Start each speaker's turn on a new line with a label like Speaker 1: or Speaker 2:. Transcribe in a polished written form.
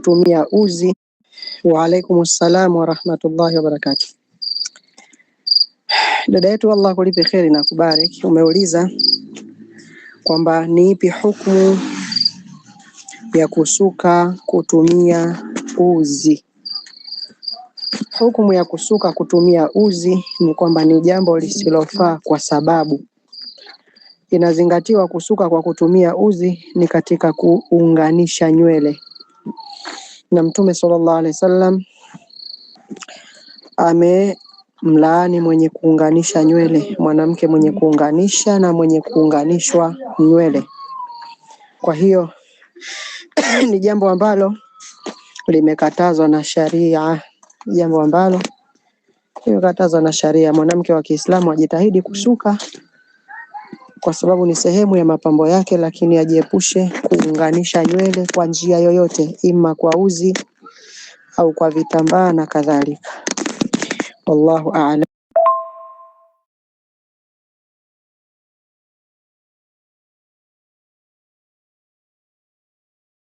Speaker 1: kutumia uzi. Wa alaikumus salam wa rahmatullahi wa barakatuh. Dada yetu, Allah kulipe kheri na kubariki, umeuliza kwamba ni ipi hukumu ya kusuka kutumia uzi. Hukumu ya kusuka kutumia uzi ni kwamba ni jambo lisilofaa, kwa sababu inazingatiwa kusuka kwa kutumia uzi ni katika kuunganisha nywele, na Mtume sallallahu alaihi wasallam amemlaani mwenye kuunganisha nywele, mwanamke mwenye kuunganisha na mwenye kuunganishwa nywele. Kwa hiyo ni jambo ambalo limekatazwa na sharia, jambo ambalo limekatazwa na sharia. Mwanamke wa Kiislamu ajitahidi kusuka kwa sababu ni sehemu ya mapambo yake, lakini ajiepushe kuunganisha nywele kwa njia yoyote, ima kwa uzi au kwa vitambaa na kadhalika. Wallahu a'lam.